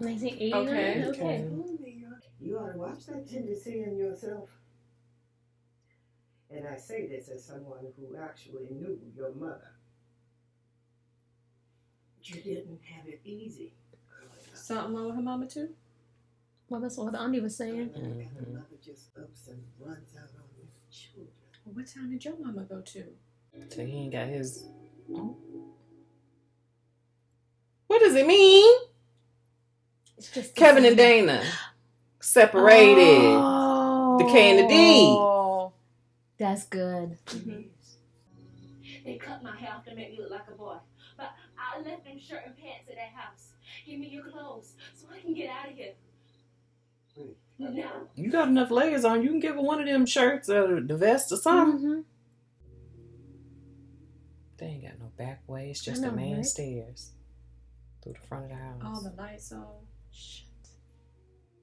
1989? Okay. You ought to watch that tendency in yourself. And I say this as someone who actually knew your mother. You didn't have it easy. Something wrong with her mama too? Well, that's what the auntie was saying. And the mother just ups and runs out on the children. Well, what town did your mama go to? So he ain't got his... Oh. What does it mean? It's just Kevin and Dana separated. Oh, The K and the D. That's good. Mm-hmm. They cut my hair off to make me look like a boy. But I left them shirt and pants at that house. Give me your clothes so I can get out of here. No. You got enough layers on. You can give her one of them shirts or the vest or something. Mm-hmm. They ain't got no back way. It's just the main stairs through the front of the house. All the lights on. Shit.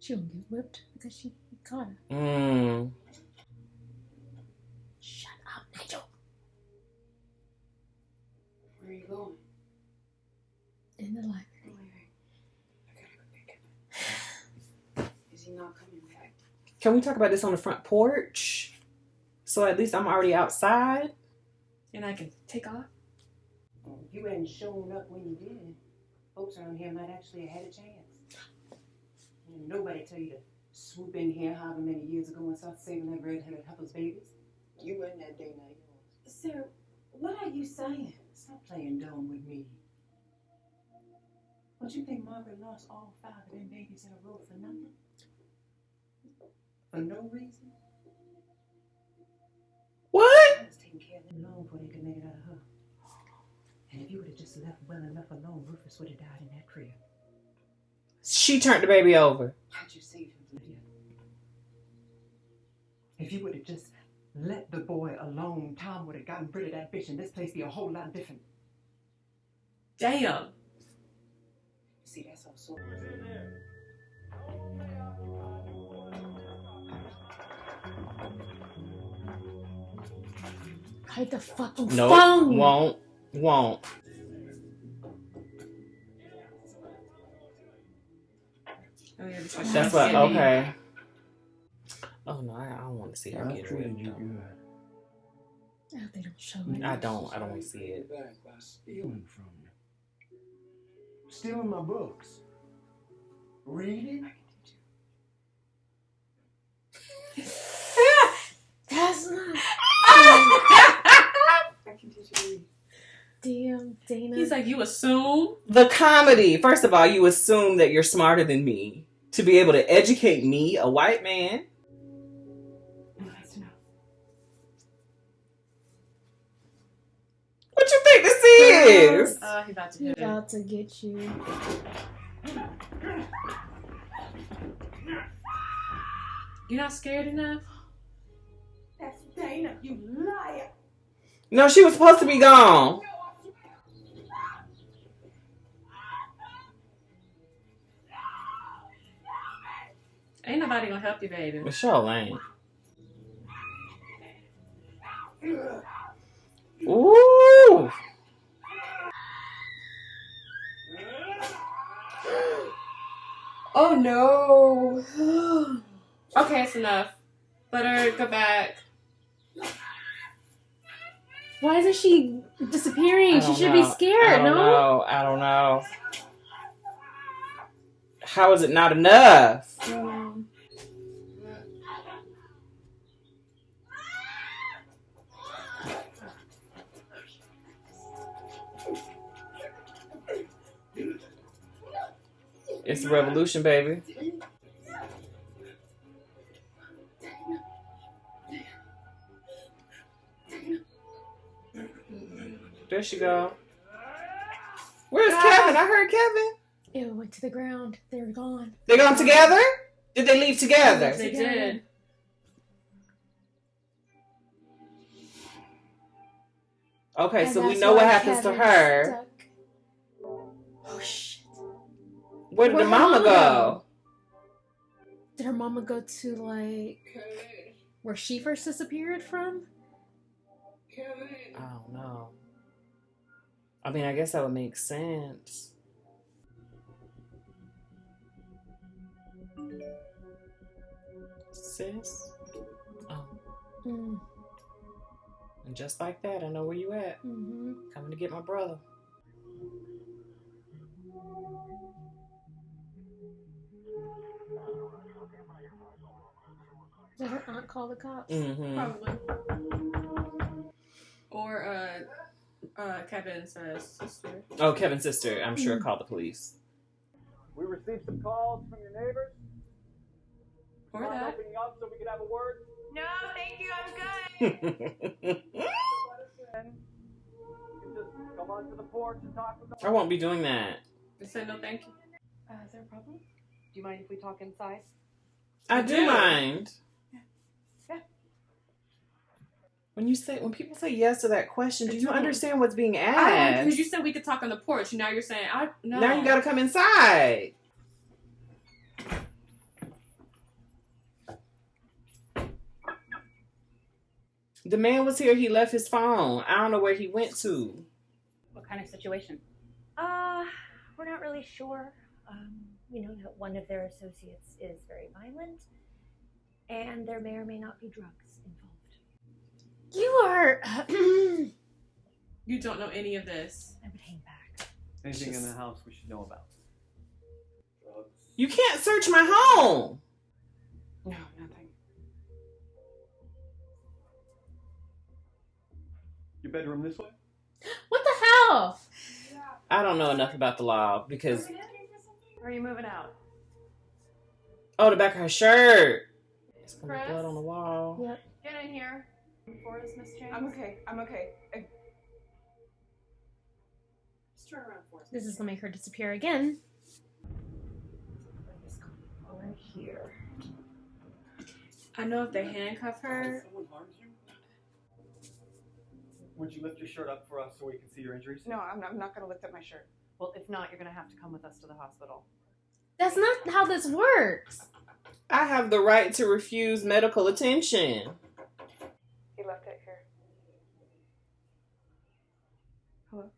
She won't get whipped because she caught her. Shut up, Nigel. Where are you going? In the library. Is he not coming back? Can we talk about this on the front porch? So at least I'm already outside. And I can take off? You hadn't shown up when you did. Folks around here might actually have had a chance. And nobody tell you to swoop in here however many years ago and start saving that red-headed heifer's babies. You wasn't that day now yours. Sir, what are you saying? Stop playing dumb with me. Don't you think Margaret lost all 5 of them babies in a row for nothing? For no reason? What? I was taking care of them long before they could make it out of her. And if you would have just left well enough alone, Rufus would have died in that crib. She turned the baby over. How'd you save him, Lydia? If you would have just let the boy alone, Tom would have gotten rid of that bitch and this place be a whole lot different. Damn. See, that's all so. Hide the fucking No, phone. won't. Oh, yeah, That's what. Okay. Oh no, I don't want to see her get ripped. I hope they don't show it. I don't want to see it. Back by stealing from you. Stealing my books. Reading. That's not. I can teach you to read. Damn, Dana. He's like, you assume? The comedy. First of all, you assume that you're smarter than me to be able to educate me, a white man. Nice enough. What you think this is? He about to He hit about to get you. You're not scared enough? That's Dana, you liar. No, she was supposed to be gone. Ain't nobody gonna help you, baby. Michelle ain't. Ooh. Oh no. Okay, it's enough. Let her go back. Why isn't she disappearing? She should be scared, no? I don't know. How is it not enough? It's the revolution, baby. There she go. Where's Kevin? I heard Kevin. It went to the ground. They're gone. They gone together? Did they leave together? They did. Okay, And so we that's know what why happens to Kevin's her. stuck. Oh shit. Where did Where'd the her mama mama go? Did her mama go to like where she first disappeared from? I don't know. I mean, I guess that would make sense. Sis. Oh. Mm. And just like that, I know where you at. Mm-hmm. Coming to get my brother. Did her aunt call the cops? Mm-hmm. Probably. Or Kevin's sister. Oh, Kevin's sister, I'm sure, called the police. We received some calls from your neighbors. Or Mind that. opening up so we could have a word? No, thank you, I'm good. Let us in. You can just come onto the porch and talk with us. I won't be doing that. They said no thank you. Is there a problem? Do you mind if we talk inside? I You do do. mind. Yeah. When people say yes to that question, do you don't. understand what's being I asked? because you said we could talk on the porch. Now you're saying no. Now you gotta come inside. The man was here. He left his phone. I don't know where he went to. What kind of situation? We're not really sure. We know that one of their associates is very violent, and there may or may not be drugs involved. You are. You don't know any of this. I would hang back. Anything in the house we should know about? Drugs. You can't search my home. No, nothing. Your bedroom this way? What the hell? I don't know enough about the law because. Where are you moving out? Oh, the back of her shirt. It's gonna be Chris? blood on the wall. Yep. Get in here. For us, Miss James. I'm okay. Just turn around for us. This is gonna make her disappear again. Over here. I know if they handcuff her. Someone harmed you? Would you lift your shirt up for us so we can see your injuries? No, I'm not going to lift up my shirt. Well, if not, you're going to have to come with us to the hospital. That's not how this works. I have the right to refuse medical attention. He left it here. Hello?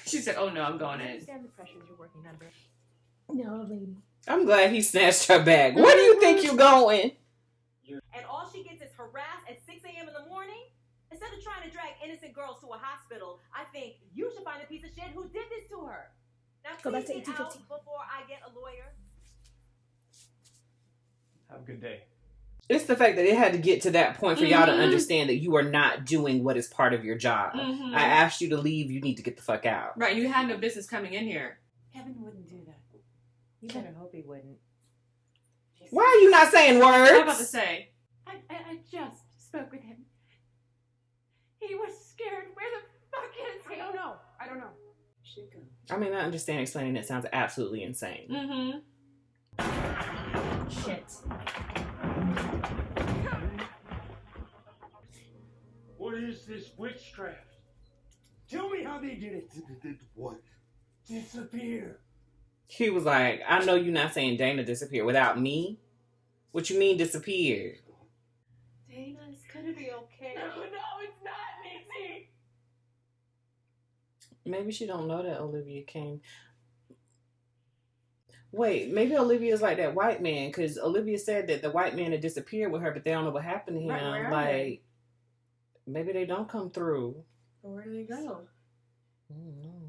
She said, "Oh no, I'm going I in." understand the pressures you're working under. No, lady. I'm glad he snatched her bag. Where do you think you're going? And all she gets is harassed at 6 a.m. in the morning? Instead of trying to drag innocent girls to a hospital, I think you should find a piece of shit who did this to her. Now, Go back please to get out 1850. before I get a lawyer. Have a good day. It's the fact that it had to get to that point for y'all to understand that you are not doing what is part of your job. Mhm. I asked you to leave. You need to get the fuck out. Right, you had no business coming in here. Kevin wouldn't do that. You better hope he wouldn't. Why are you not saying What words? am I about to say? I just spoke with him. He was scared. Where the fuck is he? I don't know. Should go. I mean, I understand explaining it sounds absolutely insane. Mm-hmm. Shit. What is this witchcraft? Tell me how they did it. Did what? Disappear. He was like, I know you're not saying Dana disappeared without me. What you mean disappeared? Dana's gonna be okay. No, it's not, Nancy. Maybe she don't know that Olivia came. Wait, maybe Olivia's like that white man, because Olivia said that the white man had disappeared with her, but they don't know what happened to him. Right, where are like, they? maybe they don't come through. Where do they go? I don't know.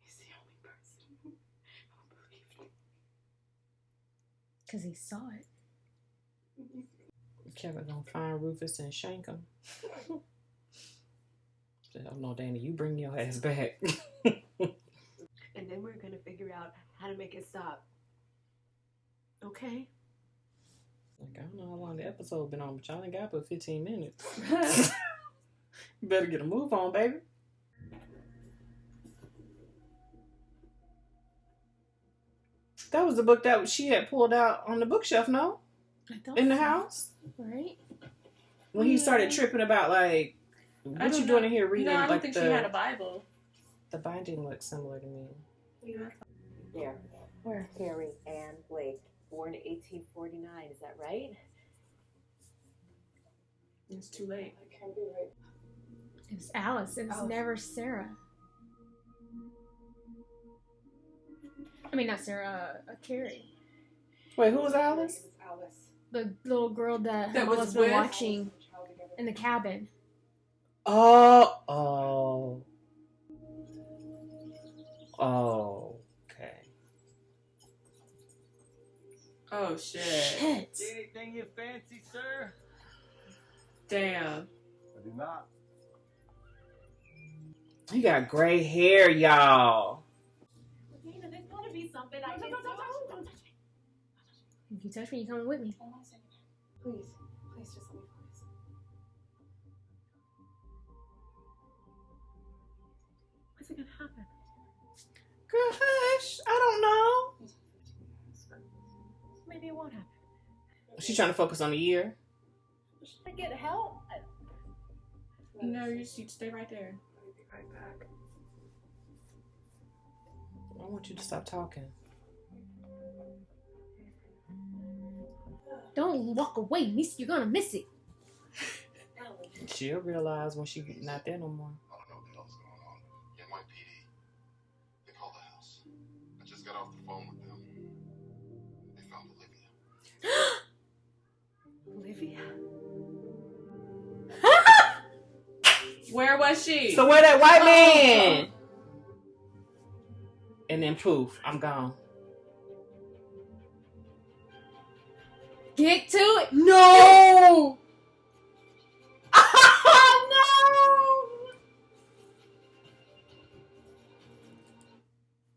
He's the only person who believed me. Because he saw it. Kevin gonna find Rufus and shank him. Oh no, Dana, you bring your ass back. And then we're gonna figure out how to make it stop. Okay? Like, I don't know how long the episode been on, but y'all ain't got but 15 minutes. You better get a move on, baby. That was the book that she had pulled out on the bookshelf, no? I thought In the so. house? Right? When he started tripping about, like, what you doing in here reading? No, I don't like think the, she had a Bible. The binding looks similar to me. There. Where? Carrie Ann Blake, born 1849. Is that right? It's too late. I can't be right. It was Alice. It was never Sarah. I mean, not Sarah. Carrie. Wait, who was Alice? It was Alice. The little girl that That was was been with- watching in the cabin. Oh. Okay. Oh, shit. Shit. See anything you fancy, sir? Damn. I do not. You got gray hair, y'all. Dana, there's gonna be something I can do. If you touch me, you coming with me. Hold on a second. Please. Please just let me focus. What's it gonna happen? Girl, hush. I don't know. Maybe it won't happen. She's trying to focus on the year. Should I get help? No, you stay right there. I'll be right back. I want you to stop talking. Don't walk away, miss. You're gonna miss it. She'll realize when she's not there no more. I don't know what the hell's going on. NYPD. They called the house. I just got off the phone with them. They found Olivia. Olivia? Where was she? So where that white man? And then poof, I'm gone. Get to it. No!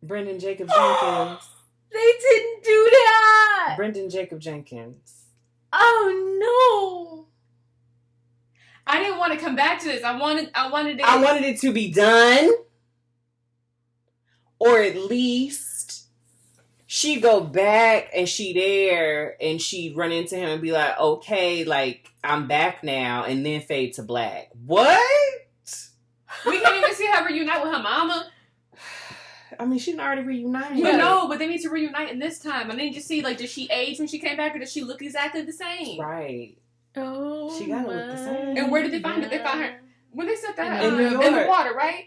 Brendan Jacob Jenkins. They didn't do that. Brendan Jacob Jenkins. Oh no. I didn't want to come back to this. I wanted it to be done. Or at least she go back and she there and she run into him and be like, okay, like, I'm back now, and then fade to black. What? We can't even see her reunite with her mama. I mean, she didn't already reunite. But no, but they need to reunite in this time. I need to see, like, did she age when she came back, or does she look exactly the same? Right. Oh, she gotta look the same. And where did they find her? They found her when they set that in up New York. in the water, right?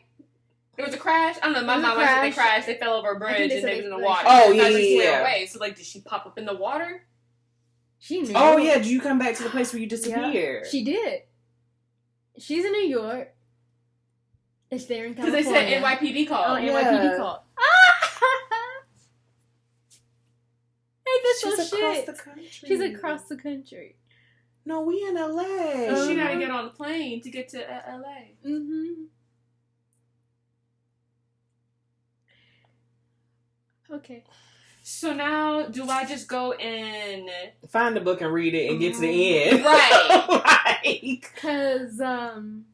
There was a crash. I don't know. My mom said they crashed. They fell over a bridge and they was in the water. Oh, That's how she yeah. swam away. So, like, did she pop up in the water? She knew. Oh yeah, did you come back to the place where you disappeared? Yeah, she did. She's in New York. It's there in Because California. they said NYPD called. Oh, Yeah. NYPD called. Hey, that's She's so across shit. the country. She's across the country. No, we in LA. She got to get on a plane to get to LA. Mm-hmm. Okay. So now, do I just go and find the book and read it and get to the end? Right. Like, because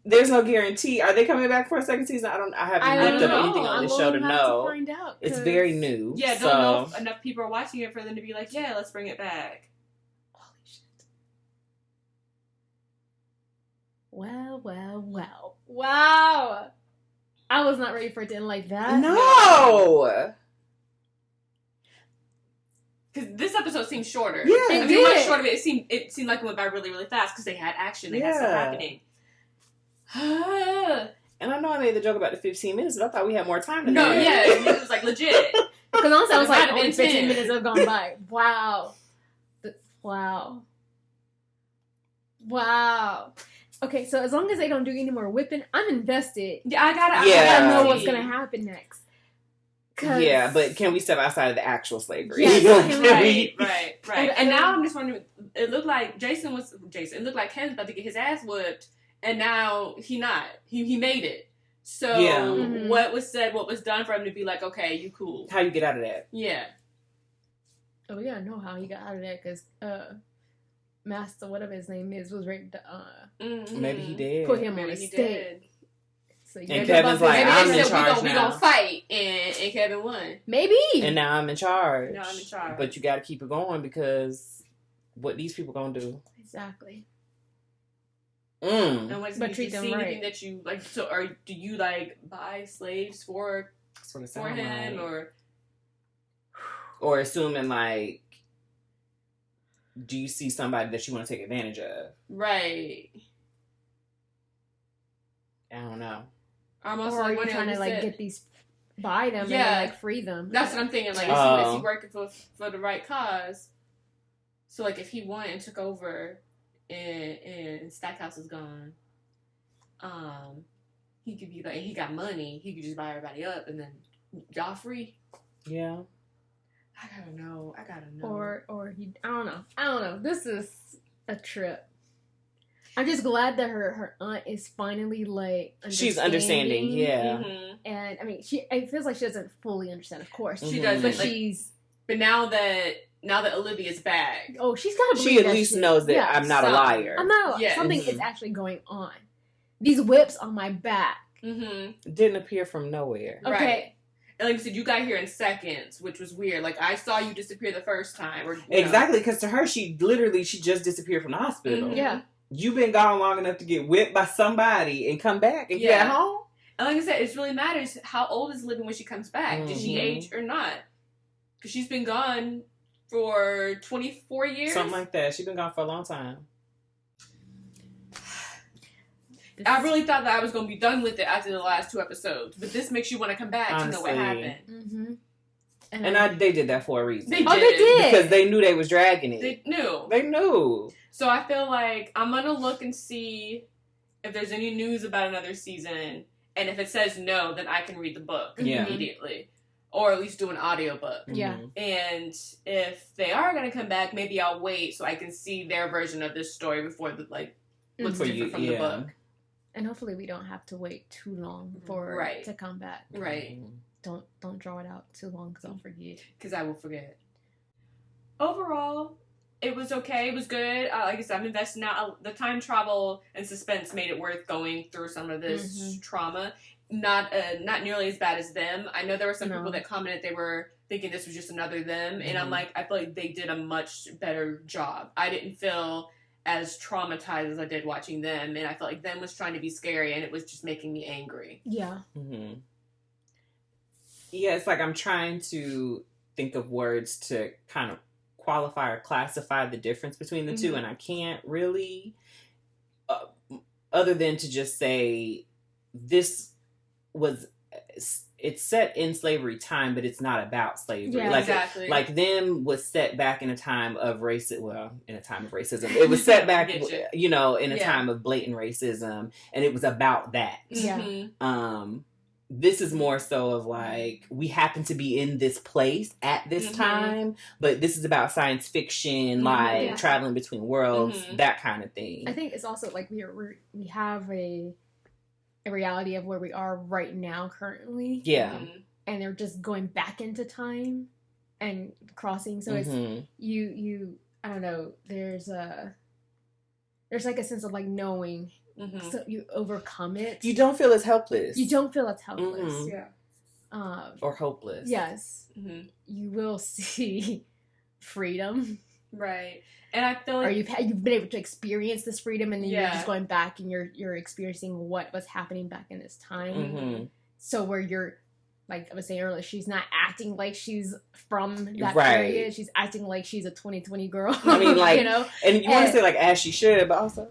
there's no guarantee. Are they coming back for a second season? I haven't looked up anything on this show to know. To find out, it's very new. Yeah, so. don't know if enough people are watching it for them to be like, yeah, let's bring it back. Holy shit. Wow, wow, wow. Wow. I was not ready for it to end like that. No. Because this episode seemed shorter. Yeah, I mean, it was short of it. It seemed like it went by really, really fast because they had action. They had stuff happening. And I know I made the joke about the 15 minutes, but I thought we had more time than No, that. yeah, it was like legit. Because honestly, I was like, It might only have been 15 10. minutes have gone by. Wow. Wow. Wow. Okay, so as long as they don't do any more whipping, I'm invested. Yeah, I gotta know what's gonna happen next. Yeah, but can we step outside of the actual slavery? Yes, right. And now I'm just wondering. It looked like Jason. It looked like Ken's about to get his ass whipped, and now he not. He made it. So what was said, what was done for him to be like, okay, you cool. How you get out of that? Yeah. Oh, we gotta know how he got out of that because Master, whatever his name is, was ready to maybe he did. Put him on a stake. So and Kevin's like, I'm in charge we now. gonna fight, and Kevin won. Maybe. And now I'm in charge. Now I'm in charge. But you got to keep it going because what these people gonna do? Exactly. And what, but did treat you them see right. anything that you like? So, or do you like buy slaves for him, or assuming like, do you see somebody that you want to take advantage of? Right. I don't know. I'm also or are like, you trying to like get these buy them and then, like free them? That's what I'm thinking. Like, is he working for the right cause? So like, if he went and took over, and Stackhouse is gone, he could be like, he got money. He could just buy everybody up, and then y'all free. Yeah. I gotta know. Or he. I don't know. This is a trip. I'm just glad that her aunt is finally like she's understanding, yeah. Mm-hmm. And I mean, it feels like she doesn't fully understand. Of course, she doesn't. But like, But now that Olivia's back, she's gotta. She at least knows that I'm not a liar. I'm not. Yes. Something is actually going on. These whips on my back didn't appear from nowhere. Okay. Right. And like you said, you got here in seconds, which was weird. Like, I saw you disappear the first time. Exactly, because to her, she just disappeared from the hospital. Mm-hmm. Yeah. You've been gone long enough to get whipped by somebody and come back and get home? And like I said, it really matters how old is Living when she comes back. Did she age or not? Because she's been gone for 24 years? Something like that. She's been gone for a long time. I really thought that I was going to be done with it after the last 2 episodes. But this makes you want to come back to know what happened. Mm-hmm. And they did that for a reason. They did. Because they knew they was dragging it. They knew. They knew. So I feel like I'm going to look and see if there's any news about another season. And if it says no, then I can read the book immediately. Or at least do an audiobook. Yeah. And if they are going to come back, maybe I'll wait so I can see their version of this story before looks different from the book. And hopefully we don't have to wait too long for it to come back. Right. Don't draw it out too long because I'll forget. Because I will forget. Overall, it was okay. It was good. Like I said, I'm investing now. The time travel and suspense made it worth going through some of this trauma. Not nearly as bad as Them. I know there were some people that commented they were thinking this was just another Them. And I'm like, I feel like they did a much better job. I didn't feel as traumatized as I did watching Them, and I felt like Them was trying to be scary, and it was just making me angry. Yeah. Mm-hmm. Yeah, it's like I'm trying to think of words to kind of qualify or classify the difference between the two, and I can't really, other than to just say this was... It's set in slavery time, but it's not about slavery. Yeah, exactly. Like Them was set back in a time of racism. Well, in a time of racism, it was set back, in a time of blatant racism, and it was about that. Yeah. This is more so of like, we happen to be in this place at this time, but this is about science fiction, like traveling between worlds, that kind of thing. I think it's also like we have a reality of where we are right now currently. Yeah. And they're just going back into time and crossing. So it's you I don't know, there's like a sense of like knowing. So you overcome it. You don't feel as helpless. You don't feel as helpless. Yeah. Or hopeless. Yes. You will see freedom. Right. And I feel like... Or you've been able to experience this freedom, and then you're just going back and you're experiencing what was happening back in this time. So where you're, like I was saying earlier, she's not acting like she's from that period. She's acting like she's a 2020 girl. I mean, like, you know? And you want to say like as she should, but also...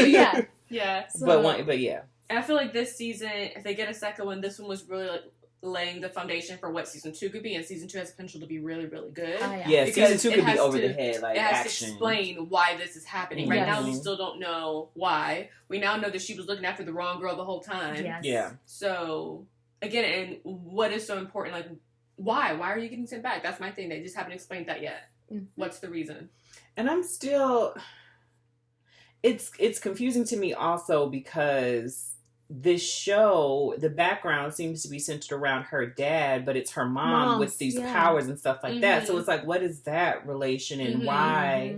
yeah. Yeah. So, but yeah. And I feel like this season, if they get a second one, this one was really like laying the foundation for what season 2 could be, and season 2 has potential to be really, really good. Yeah, season 2 could be over the head, like it has action. to explain why this is happening. Right now, we still don't know why. We now know that she was looking after the wrong girl the whole time. Yes. Yeah. So, again, and what is so important, like, why? Why are you getting sent back? That's my thing. They just haven't explained that yet. What's the reason? And I'm still... It's confusing to me also because this show, the background seems to be centered around her dad, but it's her mom with these powers and stuff like that. So it's like, what is that relation, and why,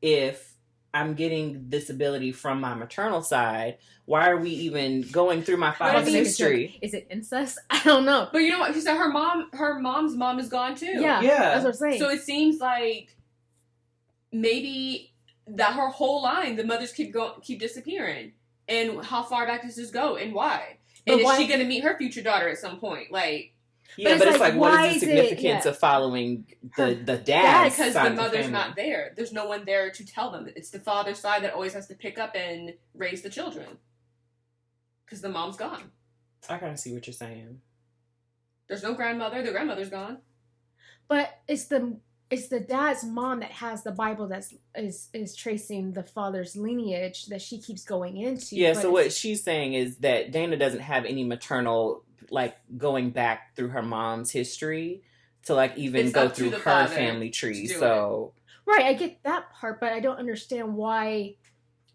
if I'm getting this ability from my maternal side, why are we even going through my father's history? Is it incest? I don't know. But you know what? She said her mom's mom is gone too. Yeah. That's what I'm saying. So it seems like maybe that her whole line, the mothers keep disappearing. And how far back does this go, and why? And is she going to meet her future daughter at some point? Like, yeah, but it's like what is the significance of following the dad? Because the mother's not there. There's no one there to tell them. It's the father's side that always has to pick up and raise the children. Because the mom's gone. I kind of see what you're saying. There's no grandmother. The grandmother's gone. But it's the dad's mom that has the Bible that is tracing the father's lineage that she keeps going into. Yeah, so what she's saying is that Dana doesn't have any maternal, like, going back through her mom's history to, like, even go through her family tree. So right, I get that part, but I don't understand why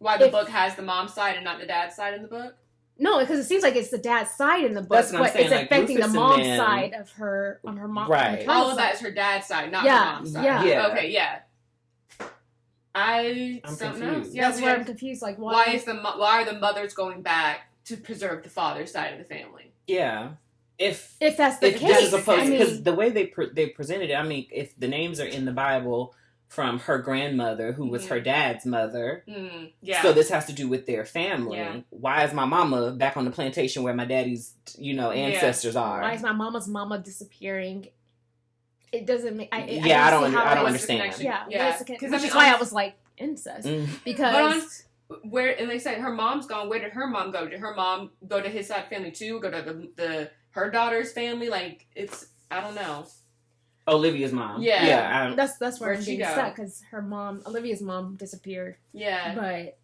the book has the mom's side and not the dad's side in the book. No, because it seems like it's the dad's side in the book, That's what I'm saying, it's like, affecting Rufus the mom's side of her on her mom. Right. All of that is her dad's side, not her mom's side. Yeah. Okay, yeah. I'm something confused. else. Yeah, that's where I'm confused. Like, why are the mothers going back to preserve the father's side of the family? Yeah. If that's the case, because the way they presented it, I mean, if the names are in the Bible from her grandmother, who was her dad's mother, so this has to do with their family. Yeah. Why is my mama back on the plantation where my daddy's, ancestors are? Why is my mama's mama disappearing? It doesn't make. I don't understand. Yeah, because which is why I was like incest because. And they said her mom's gone. Where did her mom go? Did her mom go to his side family too? Go to her daughter's family? Like, I don't know. Olivia's mom. Yeah. That's where I'm getting stuck because Olivia's mom disappeared. Yeah. But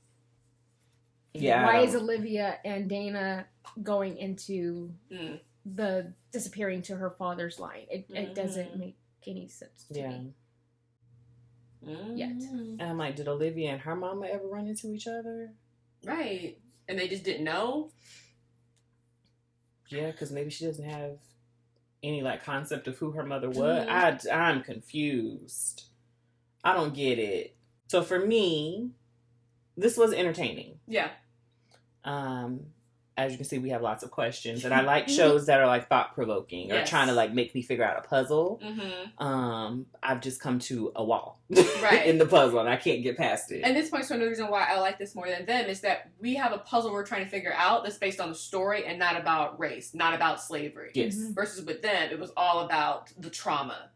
why is Olivia and Dana going into the disappearing to her father's line? It doesn't make any sense to me. Yet. And I'm like, did Olivia and her mama ever run into each other? Right. And they just didn't know? Yeah, because maybe she doesn't have any, like, concept of who her mother was. I'm confused. I don't get it. So for me, this was entertaining. Yeah. As you can see, we have lots of questions. And I like shows that are, like, thought-provoking or trying to, like, make me figure out a puzzle. I've just come to a wall in the puzzle, and I can't get past it. And this points to another reason why I like this more than them is that we have a puzzle we're trying to figure out that's based on the story and not about race, not about slavery. Yes. Versus with them, it was all about the trauma.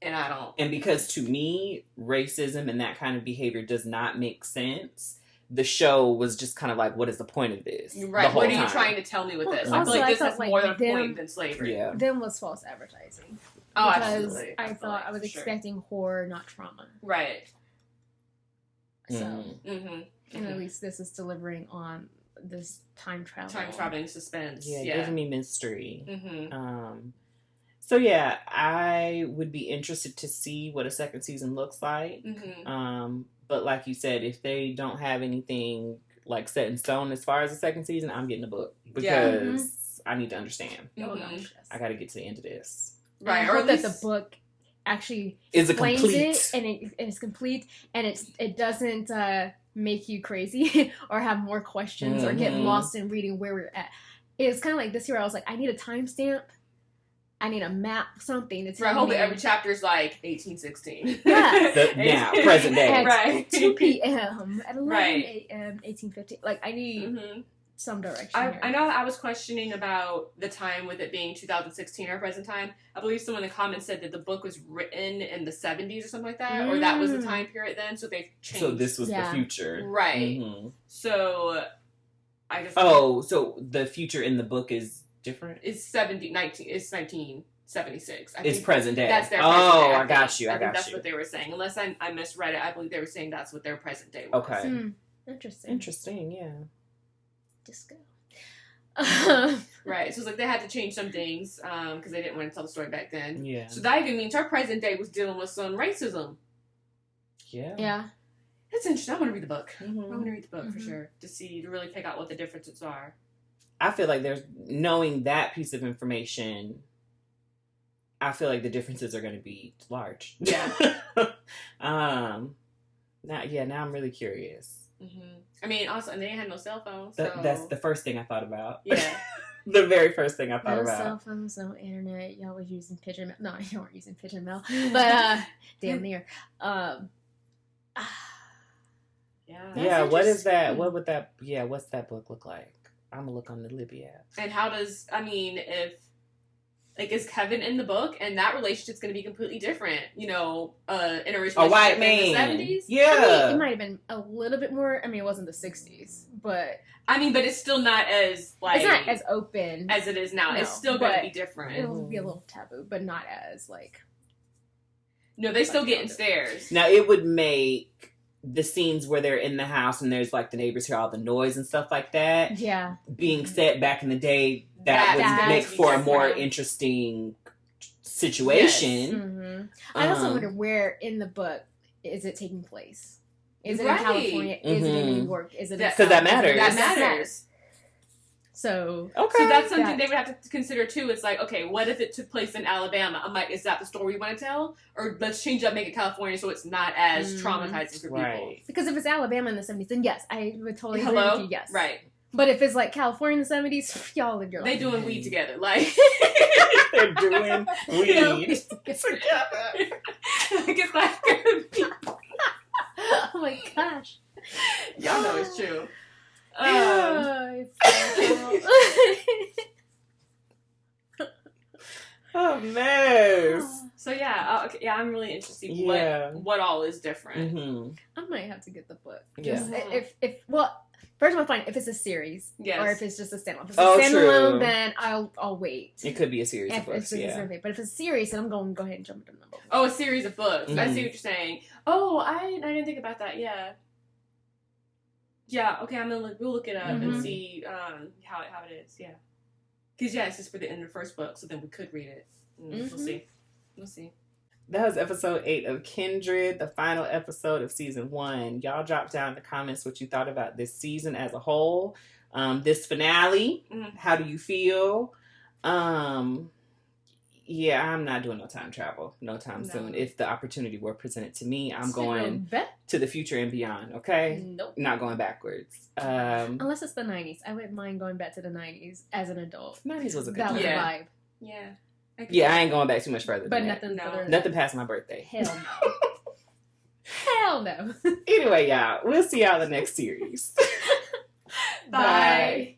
And I don't... And because to me, racism and that kind of behavior does not make sense... The show was just kind of like, what is the point of this? Right. What are you trying to tell me with this? I feel like this has more of a point than slavery. Yeah. Them was false advertising. Oh, because absolutely. I was expecting horror, not trauma. Right. So, and at least this is delivering on this time traveling suspense. Yeah, giving me mystery. So yeah, I would be interested to see what a second season looks like. But like you said, if they don't have anything like set in stone as far as the second season, I'm getting a book because I need to understand. I got to get to the end of this. Right, or that the book actually explains it and it's complete and it doesn't make you crazy or have more questions or get lost in reading where we're at. It's kind of like this year. I was like, I need a timestamp. I need a map, something that's I hope every chapter is like 1816. Yeah. Present day. At 2 p.m. At 11 a.m. 1850. Like, I need some direction here. I know I was questioning about the time with it being 2016 or present time. I believe someone in the comments said that the book was written in the 70s or something like that, or that was the time period then, so they've changed. So this was the future. Right. So, I just... Oh, so the future in the book is different? It's 1976. It's present day. That's their present day. I got you. I think that's what they were saying. Unless I misread it, I believe they were saying that's what their present day was. Okay. Interesting, yeah. Disco. Right. So it's like they had to change some things because they didn't want to tell the story back then. Yeah. So that even means our present day was dealing with some racism. Yeah. Yeah. That's interesting. I want to read the book. I want to read the book for sure to really pick out what the differences are. I feel like knowing that piece of information, I feel like the differences are going to be large. Yeah. Now I'm really curious. I mean, also, and they had no cell phones. That's the first thing I thought about. Yeah. The very first thing I thought about. No cell phones, no internet. Y'all was using pigeon mail. No, you weren't using pigeon mail. But, damn near. Yeah, what is that? What would that... Yeah, what's that book look like? I'm going to look on the Libby app. And how does... I mean, if like, is Kevin in the book, and that relationship's going to be completely different, in a relationship A white in man. the 70s. Yeah. I mean, it might have been a little bit more, it wasn't the 60s, but... but it's still not as, like... It's not as open. As it is now. No, it's still going to be different. It'll be a little taboo, but not as, like... No, they still getting stares. Now, it would make the scenes where they're in the house and there's, like, the neighbors hear all the noise and stuff like that. Yeah. Being set back in the day, that would make for a more interesting situation. Yes. Mm-hmm. I also wonder where in the book is it taking place? Is it in California? Is it in New York? Is it in because that matters. That matters. So so that's something they would have to consider too. It's like, okay, what if it took place in Alabama? I'm like, is that the story you want to tell, or let's change it up, make it California, so it's not as traumatizing for people? Because if it's Alabama in the 70s, then yes, I would totally agree with you. Yes, right. But if it's like California in the 70s, y'all live your life. They doing weed together, like they're doing weed together. It's like, oh my gosh, y'all know it's true. Oh, mess. So yeah, I'm really interested what all is different. Mm-hmm. I might have to get the book. Just if first of all, fine if it's a series, or if it's just a standalone. If it's a standalone, then I'll wait. It could be a series of books. But if it's a series, then I'm going to go ahead and jump into the book. Oh, a series of books. Mm-hmm. I see what you're saying. Oh, I didn't think about that. Yeah. Yeah. Okay, we'll look it up and see how it is. Yeah. Because it's just for the end of the first book, so then we could read it. We'll see. That was episode 8 of Kindred, the final episode of season 1. Y'all drop down in the comments what you thought about this season as a whole. This finale, how do you feel? Yeah, I'm not doing no time travel no time soon. If the opportunity were presented to me, I'm going to the future and beyond, okay? Nope. Not going backwards. Unless it's the 90s. I wouldn't mind going back to the 90s as an adult. 90s was a good time. That was a vibe. Yeah. I ain't going back too much further but than nothing that. further. Nothing past my birthday. Hell no. Hell no. Anyway, y'all, we'll see y'all in the next series. Bye.